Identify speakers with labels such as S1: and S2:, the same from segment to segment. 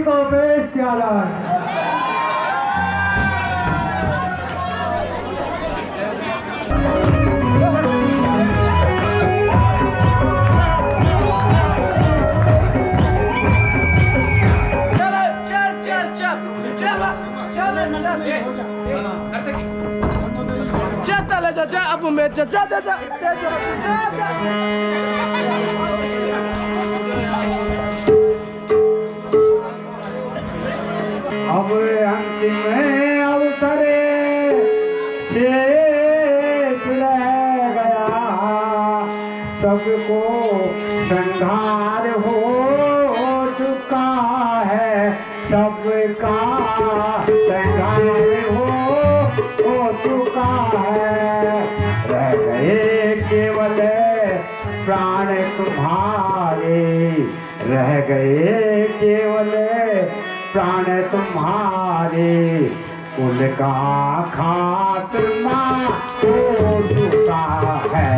S1: को पेश किया जाए।
S2: जा अब मैं जा जा जा जा
S1: अब अंतिम अवसर शेष रह गया, सबको संहार हो चुका है, सबका संहार हो चुका है। रह गए केवल प्राण तुम्हारे, रह गए केवल प्राण तुम्हारे, उनका खात्मा हो चुका है।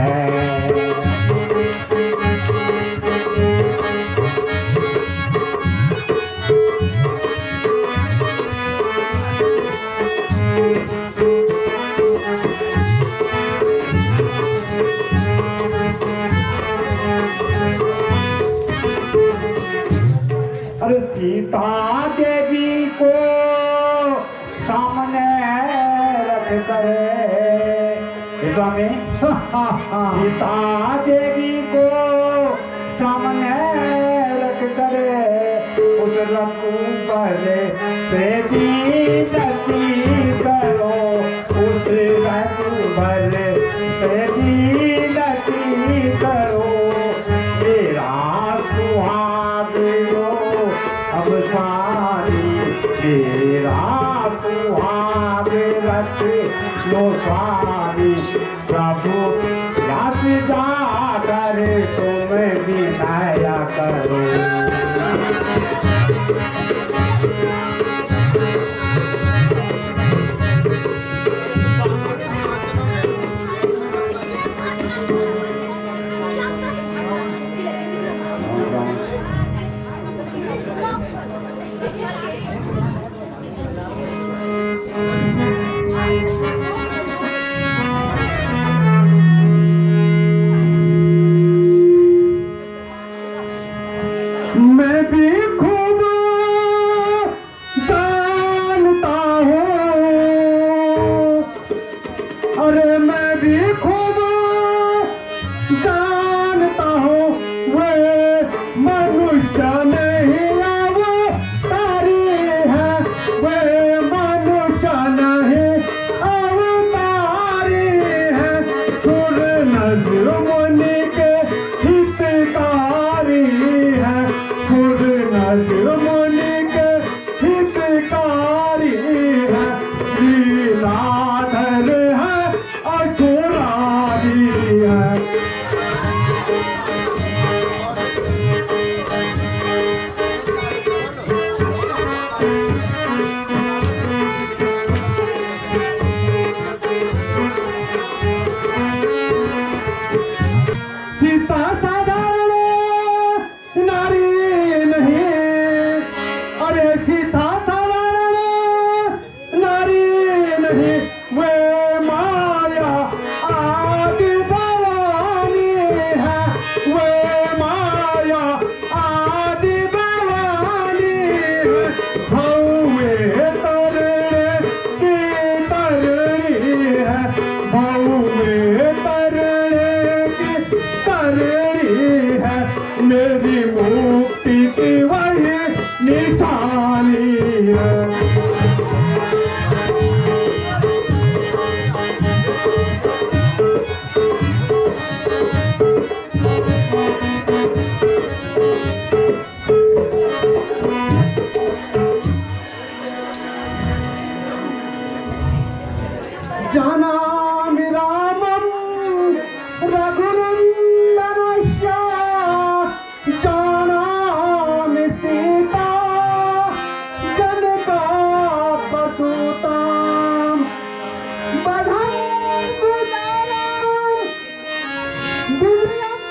S1: अरे सीता देवी को सामने रख कर, स्वामी सीता देवी को सामने रख कर, उस रघुबर से विनती करो, उस रघुबर से विनती करो, तेरा सुहाग अब सारी, तेरा सुहाग रख लो स्वामी, प्रभु रात जाकर तुम विनय करो। मैं भी खूब जानता हूँ, अरे मैं भी खूब जानता हूँ, वे मनुष्य नहीं अवतारी है, वे मनुष्य नहीं अवतारी है, सुर नजर मुनि के हितकारी है, सुर नजर मुनि के हितकारी है, लीलाधर है असुरारी है। सीता साधारण नारी नहीं, अरे सीता साधारण नारी नहीं, वे माया आदि भवानी है, वे माया आदि भवानी है, भौवे तरणे की तरणी है, भौवे तरणे की तरणी है, मेरी मुक्ति की वही निशानी है। जानामि रामं रघुनन्दनस्य, जानामि सीता जनकात्मसुतां, बधं सुजानं दिव्यं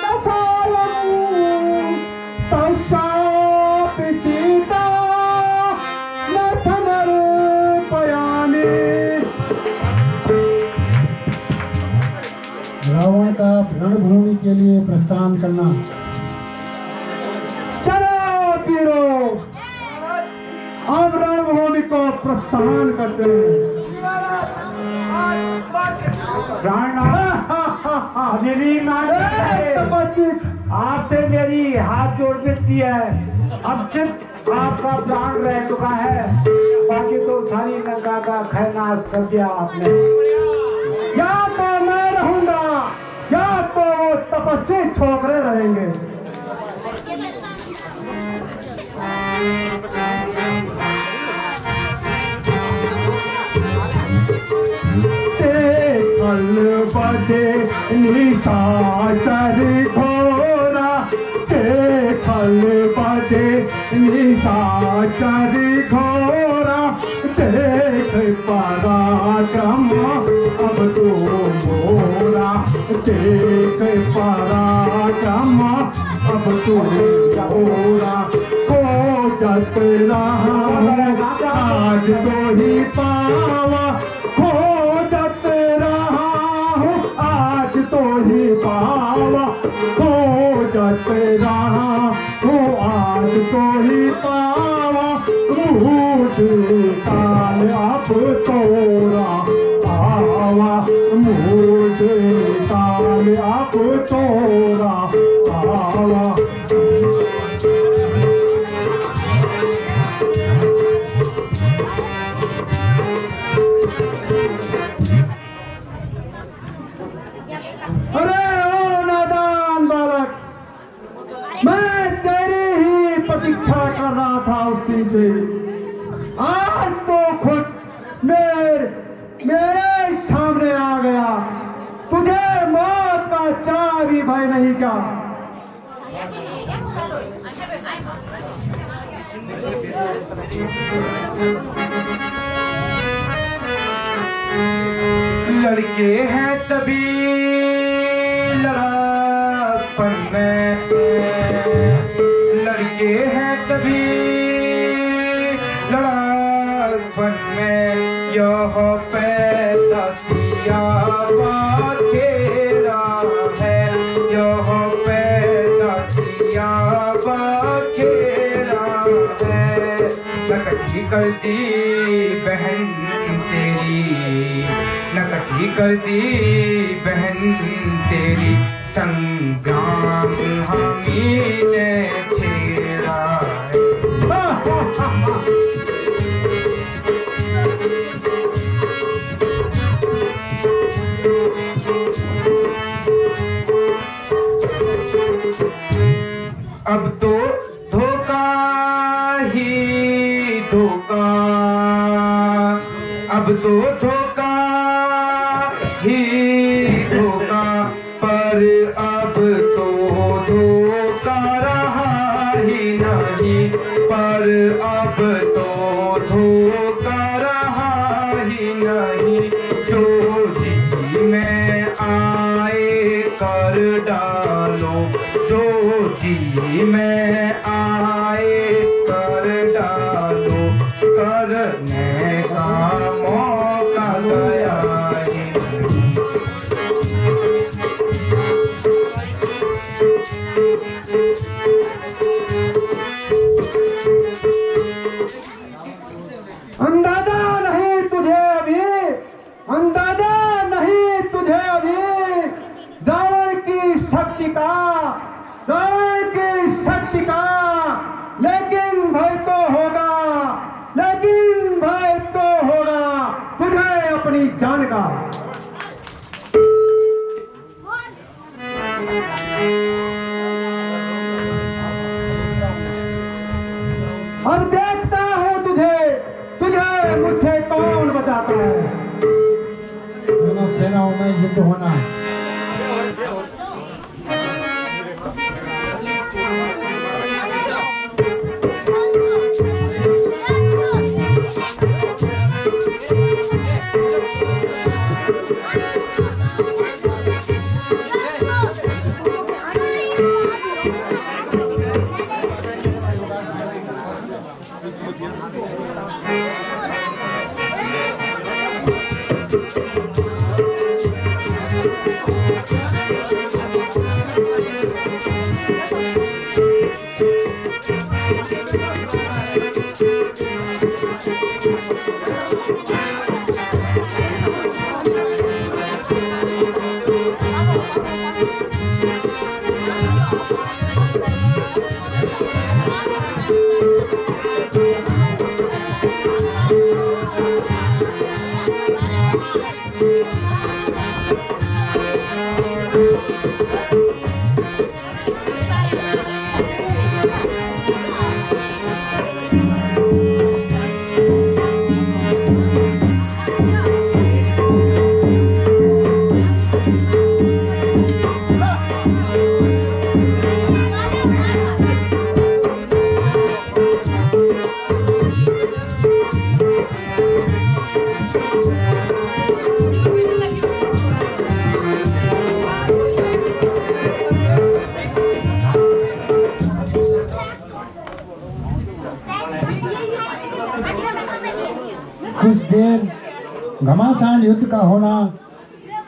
S1: दशालं, तस्यापि सीता
S3: का रणभूमि के लिए प्रस्थान करना।
S1: चलो वीरों, अब रणभूमि को प्रस्थान करते हैं।
S4: आपसे मेरी हाथ जोड़ देती है। अब सिर्फ आपका प्राण रह चुका है, बाकी तो सारी लंका का खैनास कर दिया आपने।
S1: या तो मैं रहूंगा या तो वो तपस्वी छोकरे रहेंगे। बजे निशाचर घोरा, खल बजे निशाचर घोरा, देख पराक्रम अब तो मोरा, देख पराक्रम अब तो मोरा। खोजत रहा आज तो ही पावा, खोजत रहा आज तो ही पावा, खोजत रहा आज तो ही पावा। मुझे काल अब तोरा आवा, मुझे काल अब तोरा आवा। अरे ओ नादान बालक, मैं तेरी ही प्रतीक्षा कर रहा था उस दिन से। आज तो खुद मेरे सामने आ गया। तुझे मौत का चाह भी भय नहीं क्या?
S4: लड़के हैं तभी लड़ापन में, लड़के हैं तभी लड़ापन में, यह पैदा किया खेला है, यह पैदा किया खेला है। नकटी कर दी बहन तेरी, नकटी कर दी बहन तेरी, संग्राम हमी ने छेड़ा अब तो धोखा ही धोखा, अब तो धोखा ही धोखा, पर अब तो धोखा रहा ही नहीं, पर अब तो धोखा रहा ही नहीं। जो जी में आए कर डालो, जो जी में आए कर डालो, करने का मौका गया ही नहीं। अंदाजा नहीं तुझे अभी, अंदाजा नहीं तुझे अभी रावण की शक्ति का, रावण की शक्ति का। लेकिन भय तो होगा, लेकिन भय तो होगा तुझे अपनी जान का। अब देखता हूँ तुझे, तुझे मुझसे कौन बचाता है।
S3: दोनों सेनाओं में युद्ध होना है। कुछ देर घमासान युद्ध का होना,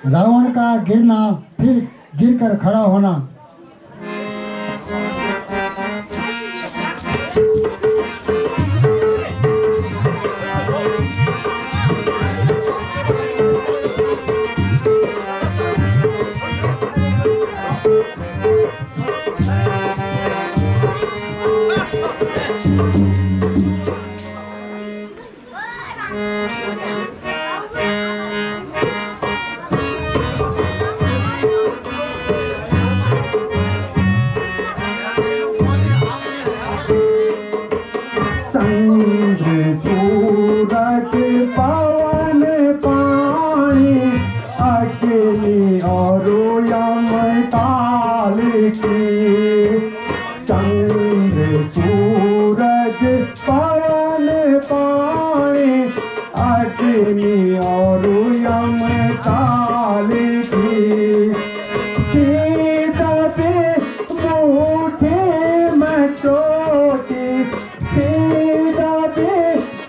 S3: रावण का गिरना, फिर गिरकर खड़ा होना।
S1: चंद्र सूरज पवन पानी अग्नि और यम काल की। चंद्र सूरज पवन पानी अग्नि और यम काल की। दबे मुठे में चोटी, दबे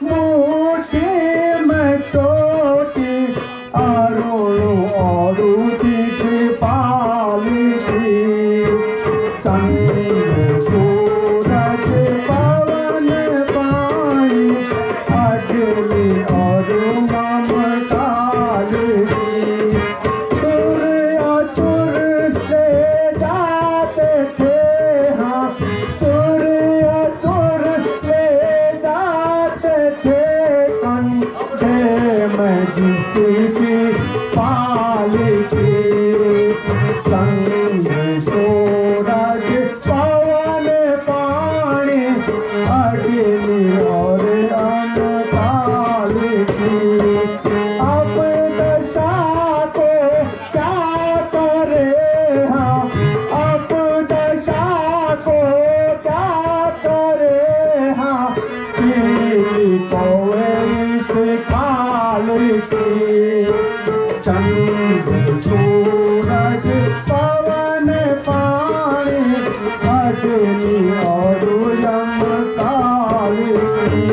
S1: मुठे में चोटी, अरुण और दिख पाल की। चंद्र सूरज पवन पानी अग्नि और यम काल की। सूर्य से जाते थे, हाँ सूर्य से जाते थे, कंधे में जिसकी पाल की। चंद्र सूरज पवन पानी अग्नि और यम काल की। अब दशा को क्या करे, हाँ अब दशा को क्या करे, हाँ इस काल की। चंद्र सूरज पवन पानी अग्नि और यम काल की।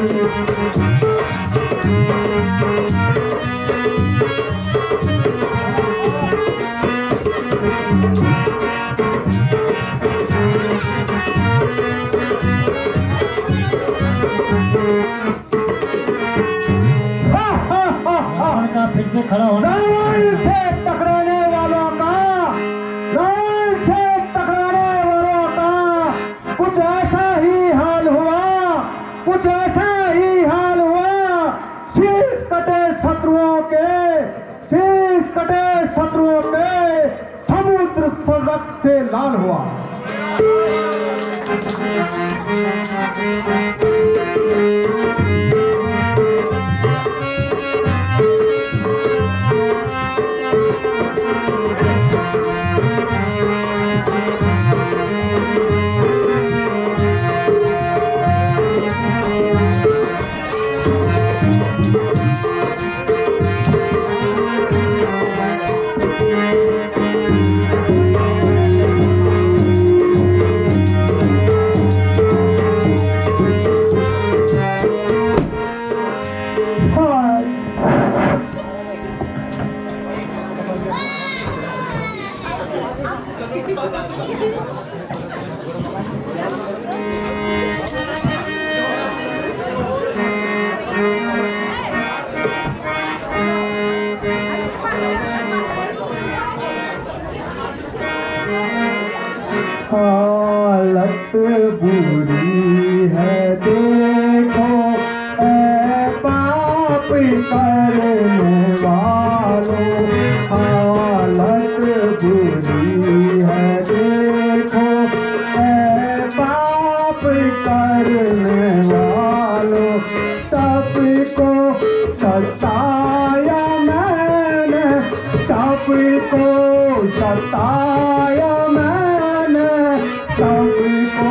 S3: रावण का फिर से खड़ा होना।
S1: रावण से टकराने वालों का, रावण से टकराने वालों का कुछ ऐसा ही हाल हुआ, कुछ ऐसा ही हाल हुआ। शीश कटे शत्रुओं के, शीश कटे शत्रुओं के, समुद्र रक्त से लाल हुआ। हालत बुरी है देखो ऐ पाप करने वालों, हालत बुरी है देखो ऐ पाप करने वालों। सबको सताया मैंने, सबको सताया मैंने, सबको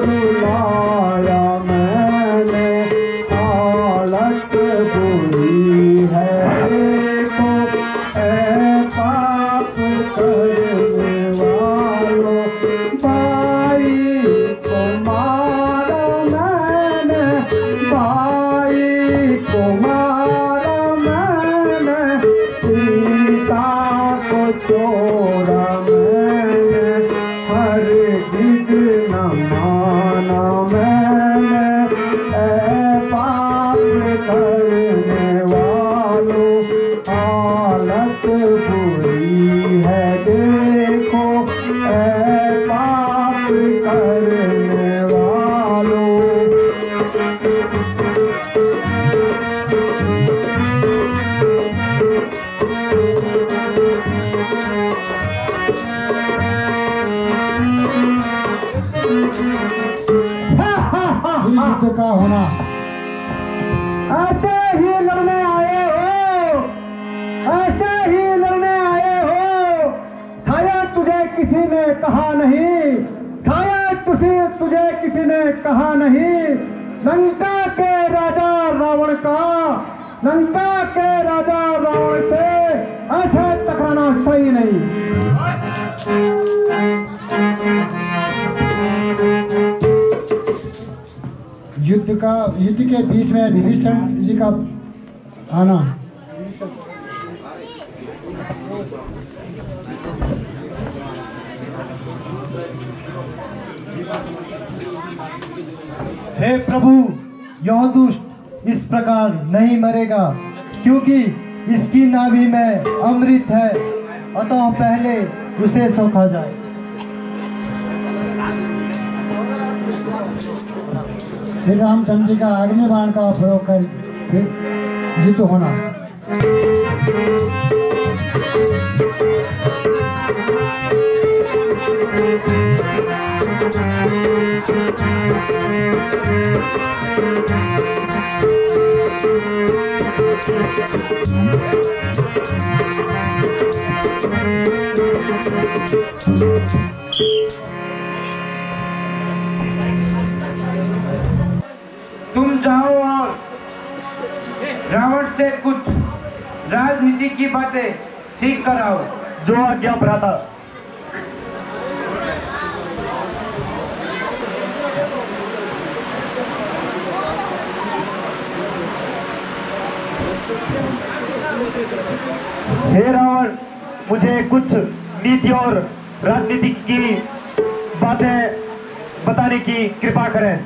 S1: रुलाया मैंने, हालत बुरी है देखो ऐ पाप करने वालों। भाई को मारा मैंने, भाई को मारा मैंने, सीता को छोड़ा मैंने, हर जिद न माना मैंने, ऐ पाप करने वालों। हालत बुरी है देखो ऐ पाप करने वालों।
S3: ही युद्ध का होना।
S1: ऐसे ही लड़ने आए हो, ऐसे ही लड़ने आए हो। शायद तुझे किसी ने कहा नहीं, शायद तुझे किसी ने कहा नहीं, लंका के राजा रावण का, लंका के राजा रावण से ऐसे टकराना सही नहीं।
S3: युद्ध के बीच में विभीषण जी का आना।
S5: हे प्रभु, यह दुष्ट इस प्रकार नहीं मरेगा, क्योंकि इसकी नाभि में अमृत है, अतः पहले उसे सौंपा जाए।
S3: श्री रामचंद्र जी का अग्नि बाण का प्रयोग कर फिर युद्ध होना।
S4: तुम जाओ और रावण से कुछ राजनीति की बातें सीख कर आओ।
S5: जो आज्ञा भ्राता। हे रावण, मुझे कुछ नीति और राजनीति की बातें बताने की कृपा करें।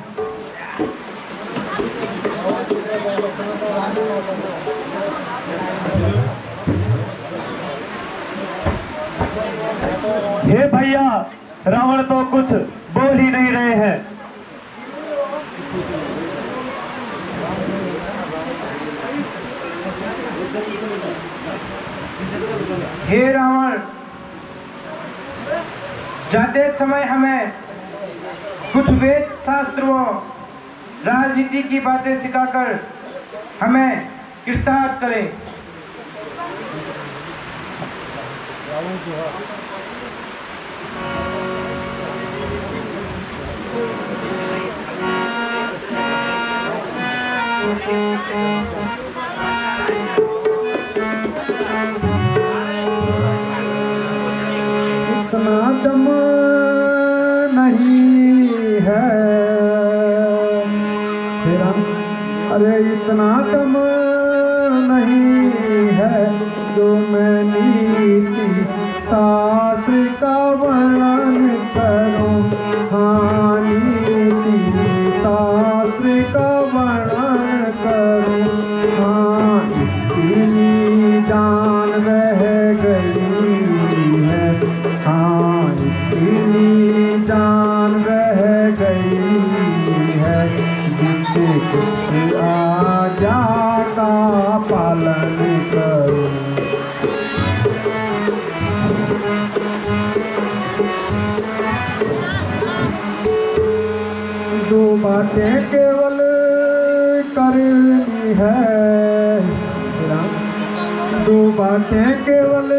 S5: हे भैया, रावण तो कुछ बोल ही नहीं रहे हैं।
S4: हे रावण, जाते समय हमें कुछ वेद शास्त्रों राजनीति की बातें सिखाकर हमें कृतार्थ करें।
S1: इतना दम नहीं है तेरा, अरे इतना दम नहीं है जो मैं नीति शास्त्र का वर्णन करूं। हाँ, नीति शास्त्र का वर्णन करूं। हाँ, इतनी जान रह गई है, हाँ इतनी जो बातें केवल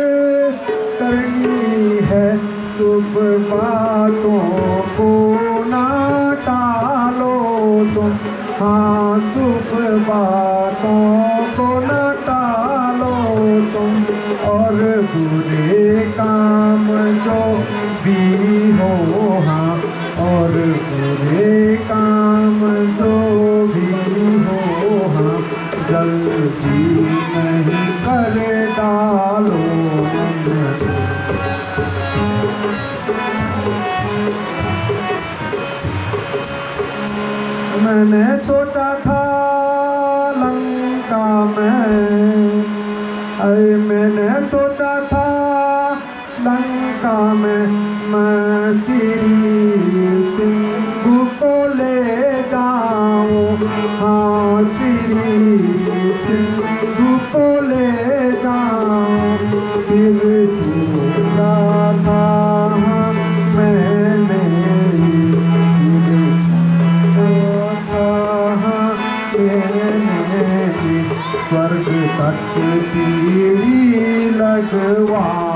S1: करनी है, शुभ बातों को ना टालो तुम। हाँ, शुभ बातों को ना टालो तुम। और बुरे काम जो भी हो, हाँ, और बुरे काम जो भी हो, हाँ, जल्दी नहीं कर डालो मन। मैंने सोचा था लंका में, अरे मैंने सोचा था लंका में मैं श्री सिंधु को ले जाऊं। हाँ, श्री सिंधु को ले जाऊं। फिर सोचा था मैंने, स्वर्ग तक सीढ़ी लगवा